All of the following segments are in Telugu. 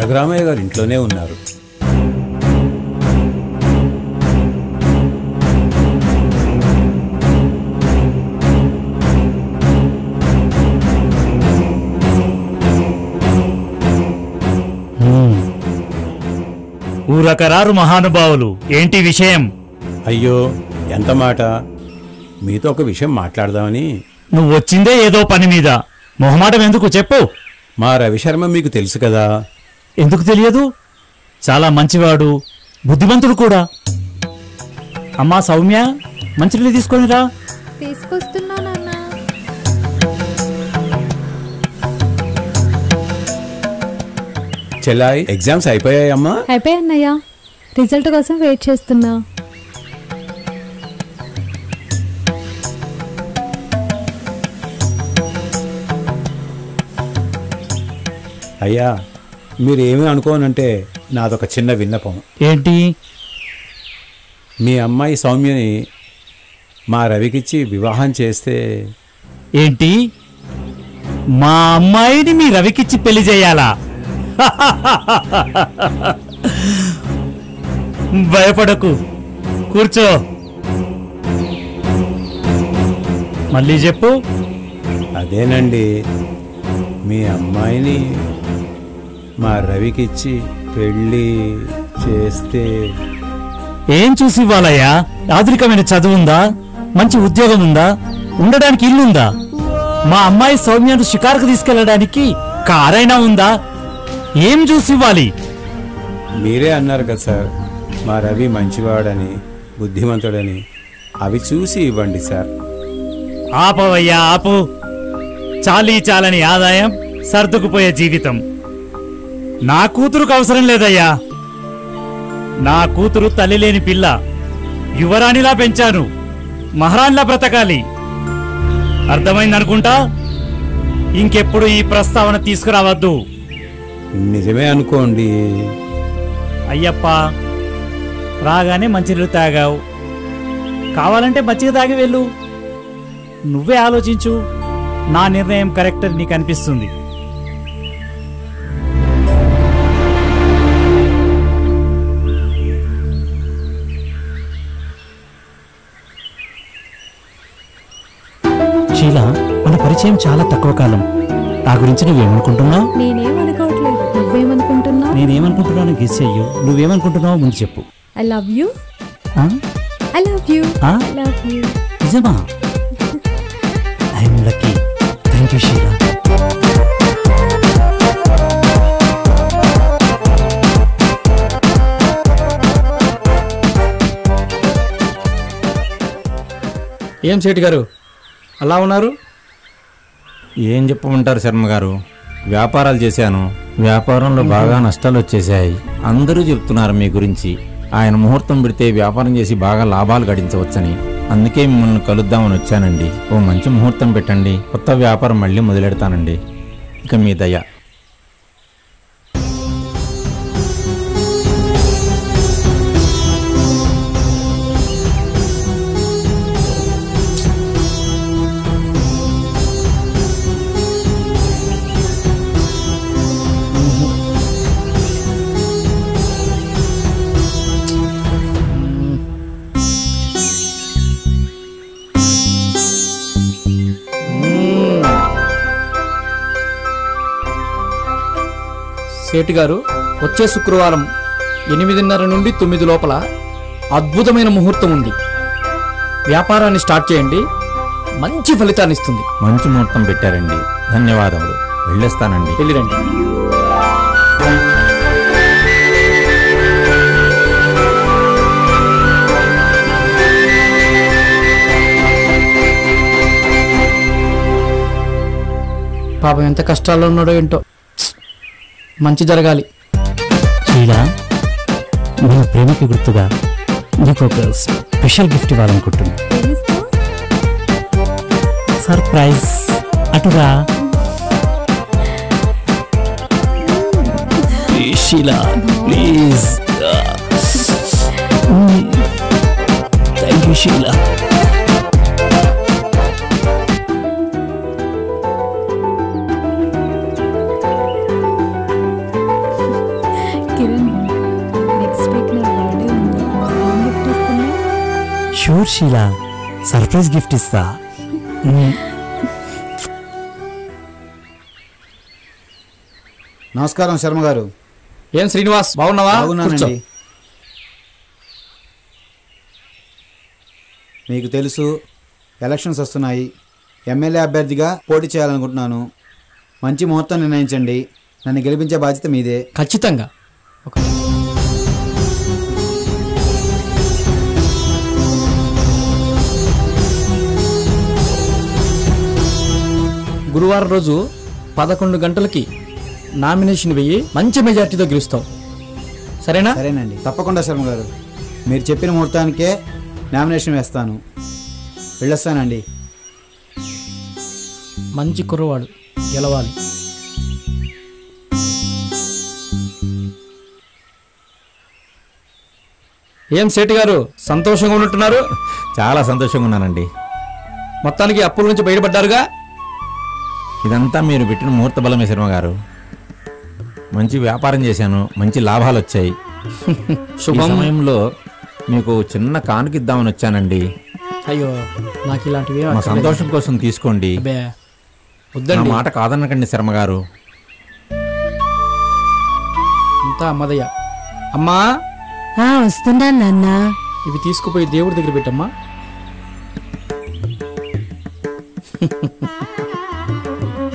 రఘురామయ్య గారు ఇంట్లోనే ఉన్నారు. ఊరకరారు మహానుభావులు, ఏంటి విషయం? అయ్యో ఎంత మాట! మీతో ఒక విషయం మాట్లాడదామని. నువ్వు వచ్చిందే ఏదో పని మీద, మొహమాటం ఎందుకు చెప్పు. మా రవిశర్మ మీకు తెలుసు కదా? ఎందుకు తెలియదు? చాలా మంచివాడు, బుద్ధిమంతుడు కూడా. అమ్మా సౌమ్య, మంచినీళ్ళు తీసుకొనిరా. తీసుకొస్తున్నానన్నా. చెల్లాయి, ఎగ్జామ్స్ అయిపోయాయమ్మా? అయిపోయాన్నయ్యా, రిజల్ట్ కోసం వెయిట్ చేస్తున్నా. అయ్యా, మీరేమీ అనుకోనంటే నాదొక చిన్న విన్నపం. ఏంటి? మీ అమ్మాయి సౌమ్యని మా రవికిచ్చి వివాహం చేస్తే. ఏంటి? మా అమ్మాయిని మీ రవికిచ్చి పెళ్లి చేయాలా? భయపడకు, కూర్చో. మళ్ళీ చెప్పు. అదేనండి, మీ అమ్మాయిని మా రవికిచ్చి పెళ్ళి చేస్తే. ఏం చూసి ఇవ్వాలయ్యా? ఆధునికమైన చదువుందా? మంచి ఉద్యోగం ఉందా? ఉండడానికి ఇల్లుందా? మా అమ్మాయి సౌమ్యను షికారుకు తీసుకెళ్లడానికి కారైనా ఉందా? ఏం చూసి ఇవ్వాలి? మీరే అన్నారు కదా సార్, మా రవి మంచివాడని, బుద్ధిమంతుడని. అవి చూసి ఇవ్వండి సార్. ఆపవయ్యా, ఆపు. చాలీ చాలని ఆదాయం, సర్దుకుపోయే జీవితం. నా కూతురుకు అవసరం లేదయ్యా. నా కూతురు తల్లి లేని పిల్ల, యువరాణిలా పెంచాను, మహారాణిలా బ్రతకాలి. అర్థమైందనుకుంటా. ఇంకెప్పుడు ఈ ప్రస్తావన తీసుకురావద్దు. నిజమే అనుకోండి. అయ్యప్ప, రాగానే మంచినీళ్ళు తాగావు, కావాలంటే మజ్జిగ తాగి వెళ్ళు. నువ్వే ఆలోచించు, నా నిర్ణయం కరెక్ట్ అని నీకు అనిపిస్తుంది. షీలా, మన పరిచయం చాలా తక్కువ కాలం. నా గురించి నువ్వేమనుకుంటున్నావు? నేనేమనుకోవట్లేదు, నువ్వేమనుకుంటున్నావు? నేనేమనుకుంటున్నాను గెస్ చెయ్యు. నువ్వేమనుకుంటున్నావు ముందు చెప్పు. I love you. I love you. I love you. నిజమా? I'm lucky. Thank you Sheela. ఏం సేటి గారు అలా ఉన్నారు? ఏం చెప్పమంటారు శర్మ గారు, వ్యాపారాలు చేశాను, వ్యాపారంలో బాగా నష్టాలు వచ్చేసాయి. అందరూ చెప్తున్నారు మీ గురించి. ఆయన ముహూర్తం పెడితే వ్యాపారం చేసి బాగా లాభాలు గడించవచ్చని. అందుకే మిమ్మల్ని కలుద్దామని వచ్చానండి. ఓ మంచి ముహూర్తం పెట్టండి, కొత్త వ్యాపారం మళ్ళీ మొదలెడతానండి. ఇక మీ దయ. సేటి గారు, వచ్చే శుక్రవారం 8:30 నుండి 9 లోపల అద్భుతమైన ముహూర్తం ఉంది. వ్యాపారాన్ని స్టార్ట్ చేయండి, మంచి ఫలితాన్ని ఇస్తుంది. మంచి ముహూర్తం పెట్టారండి, ధన్యవాదములు. వెళ్ళేస్తానండి. వెళ్ళిరండి. పాపం ఎంత కష్టాల్లో ఉన్నాడో ఏంటో. మంచి జరగాలి. షీలా, మన ప్రేమకి గుర్తుగా నీకు ఒక స్పెషల్ గిఫ్ట్ ఇవ్వాలనుకుంటున్నా. సర్ప్రైజ్. అటురా please Sheela, please. Thank you Sheela. Sure Sheela, surprise gift ఇస్తా. నమస్కారం శర్మ గారు. ఏం శ్రీనివాస్, బాగున్నావా? బాగున్నానండి. మీకు తెలుసు, ఎలక్షన్స్ వస్తున్నాయి. ఎమ్మెల్యే అభ్యర్థిగా పోటీ చేయాలనుకుంటున్నాను. మంచి ముహూర్తం నిర్ణయించండి. నన్ను గెలిపించే బాధ్యత మీదే. ఖచ్చితంగా. గురువారం రోజు 11 గంటలకి నామినేషన్ వెయ్యి మంచి మెజార్టీతో గెలుస్తాం. సరేనా? సరేనండి, తప్పకుండా శర్మ గారు. మీరు చెప్పిన ముహూర్తానికే నామినేషన్ వేస్తాను. వెళ్ళొస్తానండి. మంచి కుర్రవాడు, గెలవాలి. ఏం సేటి గారు, సంతోషంగా ఉన్నట్టున్నారు? చాలా సంతోషంగా ఉన్నానండి. మొత్తానికి అప్పుల నుంచి బయటపడ్డారుగా? ఇదంతా మీరు పెట్టిన ముహూర్త బలమే శర్మ గారు. మంచి వ్యాపారం చేశాను, మంచి లాభాలు వచ్చాయి. ఈ సమయంలో మీకు చిన్న కానుకిద్దామని వచ్చానండి. అయ్యో, నాకు ఇలాంటివి మా సంతోషం కోసం తీసుకోండి. నా వద్దండి, మాట కాదనకండి శర్మ గారు. అంతా అమ్మదయ్య. అమ్మా, వస్తున్నాను నాన్న. ఇవి తీసుకుపోయి దేవుడి దగ్గర పెట్టమ్మా.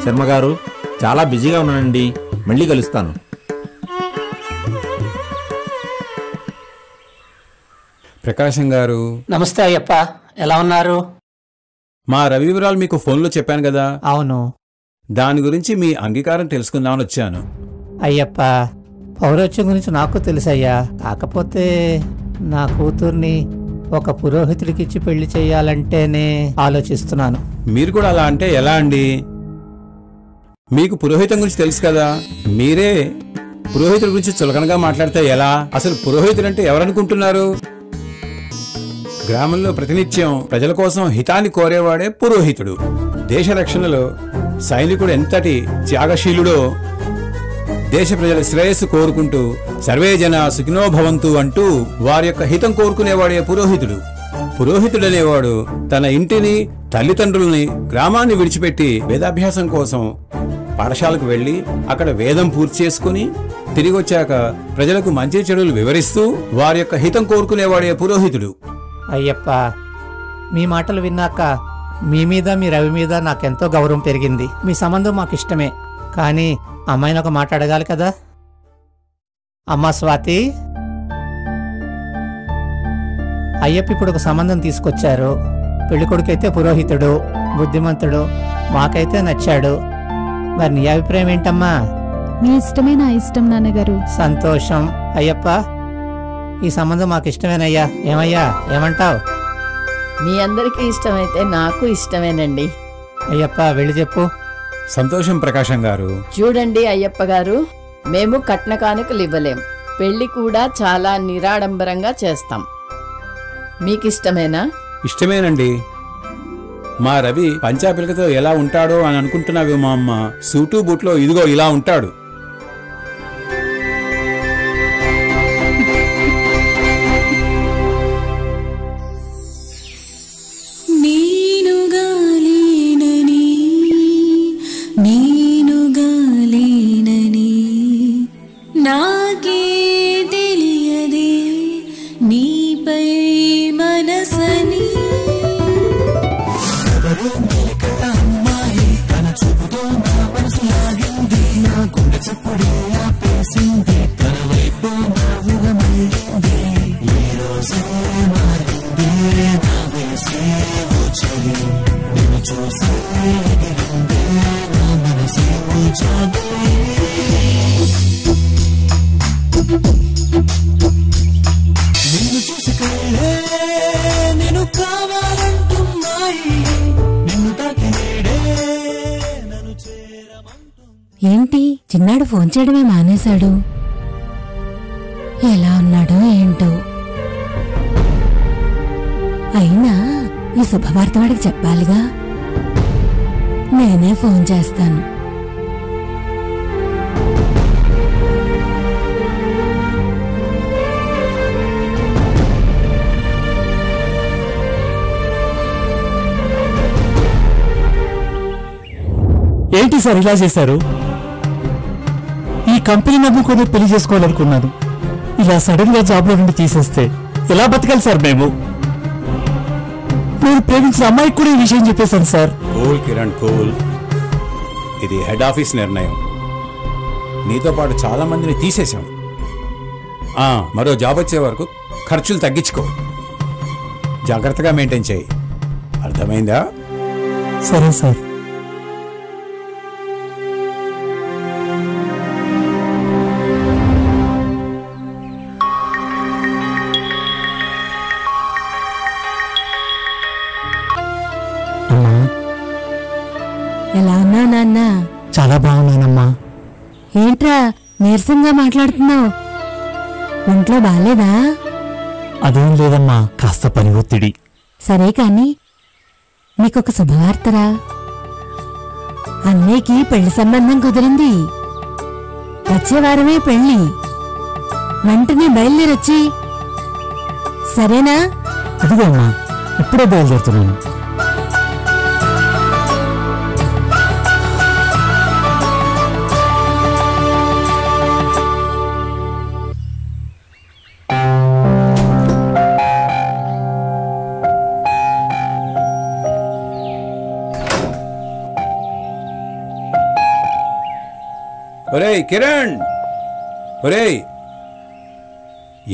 శర్మ గారు, చాలా బిజీగా ఉన్నానండి, మళ్ళీ కలుస్తాను. ప్రకాశం గారు, నమస్తే అయ్యప్ప, ఎలా ఉన్నారు? మా రవి వివరాలు మీకు ఫోన్లో చెప్పాను కదా, అవును దాని గురించి మీ అంగీకారం తెలుసుకుందామని వచ్చాను. అయ్యప్ప, పౌరోత్యం గురించి నాకు తెలుసయ్యా. కాకపోతే నా కూతుర్ని ఒక పురోహితుడికిచ్చి పెళ్లి చేయాలంటేనే ఆలోచిస్తున్నాను. మీరు కూడా అలా అంటే ఎలా అండి? మీకు పురోహితం గురించి తెలుసు కదా, మీరే పురోహితుడి గురించి చులకనగా మాట్లాడితే ఎలా? అసలు పురోహితుడు అంటే ఎవరనుకుంటున్నారు? గ్రామంలో ప్రతినిత్యం ప్రజల కోసం హితాన్ని కోరేవాడే పురోహితుడు. దేశ రక్షణలో సైనికుడు ఎంతటి త్యాగశీలుడో, దేశ ప్రజల శ్రేయస్సు కోరుకుంటూ సర్వే జన సుఖినో భవంతు అంటూ వారి యొక్క హితం కోరుకునేవాడే పురోహితుడు. పురోహితుడనేవాడు తన ఇంటిని, తల్లిదండ్రుల్ని, గ్రామాన్ని విడిచిపెట్టి వేదాభ్యాసం కోసం పాఠశాలకు వెళ్లి అక్కడ వేదం పూర్తి చేసుకుని తిరిగి వచ్చాక ప్రజలకు మంచి చెడులు వివరిస్తూ వారి యొక్క హితం కోరుకునేవాడే పురోహితుడు. అయ్యప్ప, మీ మాటలు విన్నాక మీ మీద, మీ రవి మీద నాకెంతో గౌరవం పెరిగింది. మీ సంబంధం మాకు ఇష్టమే, కానీ అమ్మాయిని ఒక మాట అడగాలి కదా. అమ్మా స్వాతి, అయ్యప్ప ఇప్పుడు ఒక సంబంధం తీసుకొచ్చారు. పెళ్ళికొడుకైతే పురోహితుడు, బుద్ధిమంతుడు, మాకైతే నచ్చాడు. మరి నీ అభిప్రాయం ఏంటమ్మా? మీ ఇష్టమే నా ఇష్టం నాన్నగారు. సంతోషం. అయ్యప్ప, ఈ సంబంధం మాకు ఇష్టమేనయ్యా. ఏమయ్యా, ఏమంటావు? మీ అందరికీ ఇష్టమైతే నాకు ఇష్టమేనండి. అయ్యప్ప, వెళ్ళి చెప్పు. సంతోషం ప్రకాశం గారు. చూడండి అయ్యప్ప గారు, మేము కట్న కానుకలు ఇవ్వలేం. పెళ్లి కూడా చాలా నిరాడంబరంగా చేస్తాం. మీకిష్టమేనా? ఇష్టమేనండి. మా రవి పంచాపిలకతో ఎలా ఉంటాడో అని అనుకుంటున్నావే మా అమ్మ, సూటు బూట్లో ఇదిగో ఇలా ఉంటాడు. నాకే తెలియదే నీపై మనసని. నిన్ను చూసి కళ్ళే నేను కావాలంటున్నాయి, నిన్ను తాకిడే నన్ను చేరమంటుంది. ఏంటి చిన్నాడు ఫోన్ చేయడమే మానేశాడు? ఎలా ఉన్నాడో ఏంటో. అయినా ఈ శుభవార్త వాడికి చెప్పాలిగా. నేనే ఫోన్ చేస్తాను. ఏంటి సార్ ఇలా చేశారు? ఈ కంపెనీ నమ్ముకొని పెళ్లి చేసుకోవాలనుకున్నాను. ఇలా సడన్ గా జాబ్ లో నుండి తీసేస్తే ఎలా బతకాలి సార్ మేము? నేను ప్రేమించిన అమ్మాయికి కూడా ఈ విషయం చెప్పేశాను సార్. Cool Kiran, cool. ఇది హెడ్ ఆఫీస్ నిర్ణయం. నీతో పాటు చాలా మందిని తీసేశాం. మరో జాబ్ వచ్చే వరకు ఖర్చులు తగ్గించుకో. జాగ్రత్తగా మెయింటైన్ చేయి. అర్థమైందా? సరే సార్. ఎలా ఉన్నా నాన్న? చాలా బాగున్నానమ్మా. ఏంట్రా నీరసంగా మాట్లాడుతున్నావు? ఒంట్లో బాలేదా? అదేం లేదమ్మా, కాస్త పని ఒత్తిడి. సరే కాని నీకొక శుభవార్తరా. అన్నయ్యకి పెళ్లి సంబంధం కుదిరింది. వచ్చే వారమే పెళ్లి. వెంటనే బయలుదేరొచ్చి సరేనా? అదిగో అమ్మా, ఇప్పుడే బయలుదేరుతున్నాను. ఒరేయ్ కిరణ్, ఒరేయ్,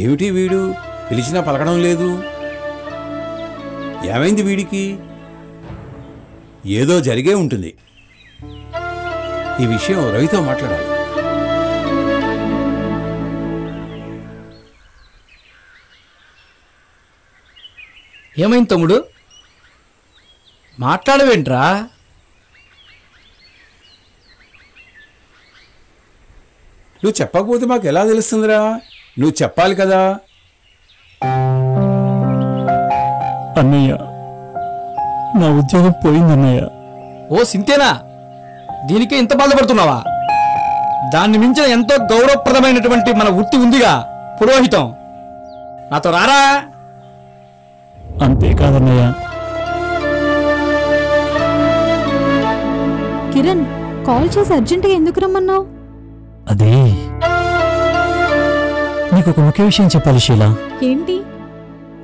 ఏమిటి వీడు పిలిచినా పలకడం లేదు? ఏమైంది వీడికి? ఏదో జరిగే ఉంటుంది. ఈ విషయం రవితో మాట్లాడాలి. ఏమైంది తమ్ముడు? మాట్లాడవేంట్రా? నువ్వు చెప్పకపోతే మాకు ఎలా తెలుస్తుందిరా? నువ్వు చెప్పాలి కదా. అన్నయ్య, నా ఉద్యోగం పోయిందన్నయ్య. ఓ సింతేనా? దీనికే ఇంత బాధపడుతున్నావా? దాన్ని మించిన ఎంతో గౌరవప్రదమైనటువంటి మన వృత్తి ఉందిగా, పురోహితం. నాతో రారా? అంతేకాదన్నయ్య. కిరణ్ కాల్ చేసి అర్జెంటుగా ఎందుకు రమ్మన్నావు? అదే, నీకు ఒక ముఖ్య విషయం చెప్పాలి షీలా. ఏంటి?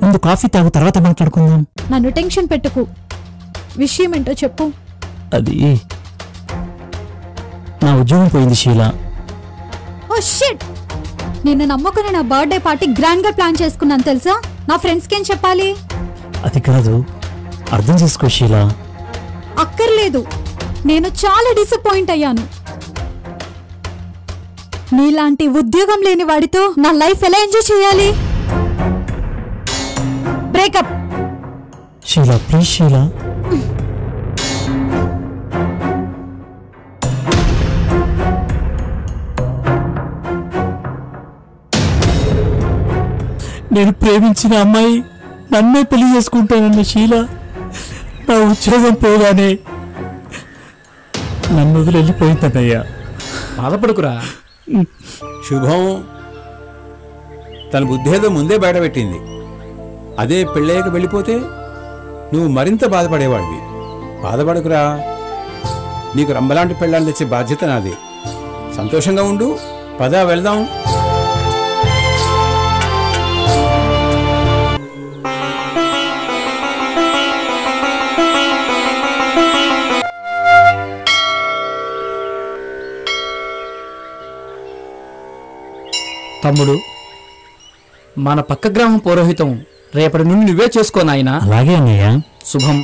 ముందు కాఫీ తాగు, తర్వాత మాట్లాడుకుందాం. నన్ను టెన్షన్ పెట్టుకు. విషయం ఏంటో చెప్పు. అది నా ఉద్యోగం పోయింది షీలా. Oh shit! నిన్ను నమ్ముకుని నా బర్త్డే పార్టీ గ్రాండ్ గా ప్లాన్ చేసుకున్నాను తెలుసా? నా ఫ్రెండ్స్ కేం చెప్పాలి? అది కాదు, అర్థం చేసుకో షీలా. అక్కర్లేదు, నేను చాలా డిసప్పాయింట్ అయ్యాను. నీలాంటి ఉద్యోగం లేని వాడితో నా లైఫ్ ఎలా ఎంజాయ్ చేయాలి? బ్రేకప్. షీలా, ప్లీజ్ షీలా. నేను ప్రేమించిన అమ్మాయి నన్నే పెళ్లి చేసుకుంటానన్న షీలా నా ఉద్యోగం పోగానే నన్ను వదిలి వెళ్ళిపోయిందన్నయ్యా. బాధపడుకురా. శుభం తన బుద్ధి ఏదో ముందే బయటపెట్టింది. అదే పెళ్ళయ్యక వెళ్ళిపోతే నువ్వు మరింత బాధపడేవాడివి. బాధపడకురా, నీకు రంబలాంటి పెళ్ళాన్ని తెచ్చే బాధ్యత నాది. సంతోషంగా ఉండు. పదా వెళ్దాం. తమ్ముడు, మన పక్క గ్రామం పౌరోహితం రేపటి నుండి నువ్వే చేసుకో నాయనా. అలాగే అన్నయ్య. శుభం.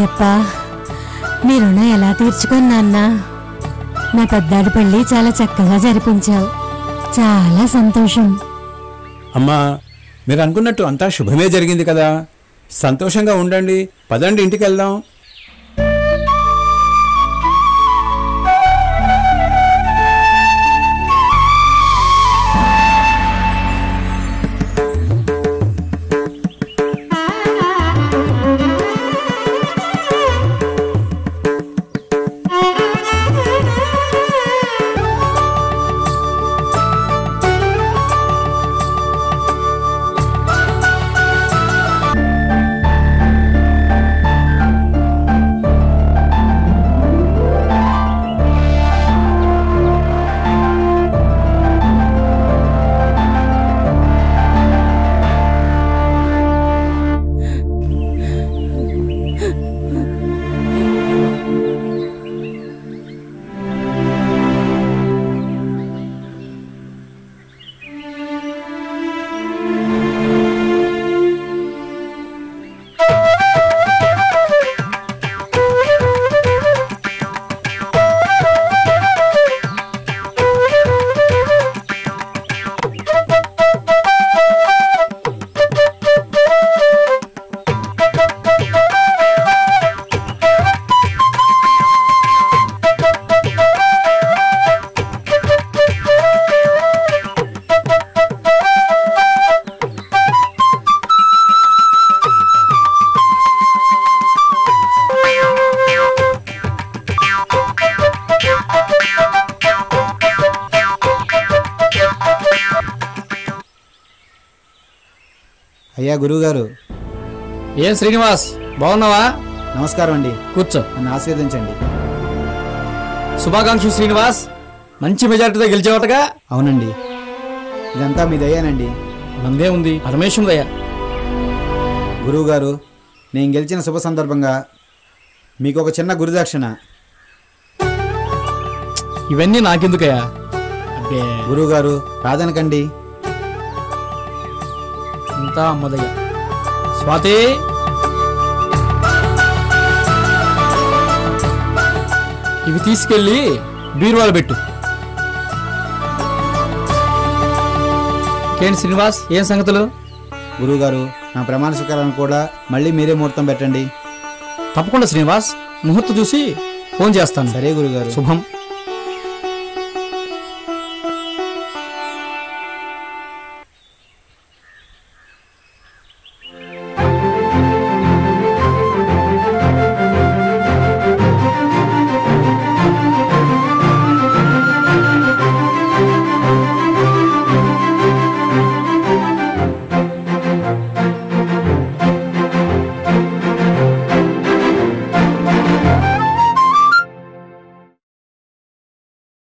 అయ్యప్ప నీ రుణం ఎలా తీర్చుకొని నాన్న నా పెద్దాడి పెళ్లి చాలా చక్కగా జరిపించావు. చాలా సంతోషం. అమ్మా మీరు అనుకున్నట్టు అంతా శుభమే జరిగింది కదా, సంతోషంగా ఉండండి. పదండి ఇంటికి వెళ్దాం. అయ్యా గురువుగారు. ఏం శ్రీనివాస్ బాగున్నావా? నమస్కారం అండి. కూర్చో. నన్ను ఆశీర్వదించండి. శుభాకాంక్షలు శ్రీనివాస్, మంచి మెజారిటీతో గెలిచేవటగా. అవునండి, ఇదంతా మీ దయ్యానండి. మందే ఉంది పరమేశ్వరం దయ. గురువుగారు, నేను గెలిచిన శుభ సందర్భంగా మీకు ఒక చిన్న గురుదక్షిణ. ఇవన్నీ నాకెందుకయ్యా? అబ్బే గురువుగారు కాదనకండి. అంతా అమ్మదయ్య. స్వాతి, ఇవి తీసుకెళ్ళి బీరువాలు పెట్టు. ఏంటి శ్రీనివాస్, ఏం సంగతులు? గురువుగారు, నా ప్రమాణ స్వీకారాన్ని కూడా మళ్ళీ మీరే ముహూర్తం పెట్టండి. తప్పకుండా శ్రీనివాస్, ముహూర్తం చూసి ఫోన్ చేస్తాను. సరే గురుగారు. శుభం.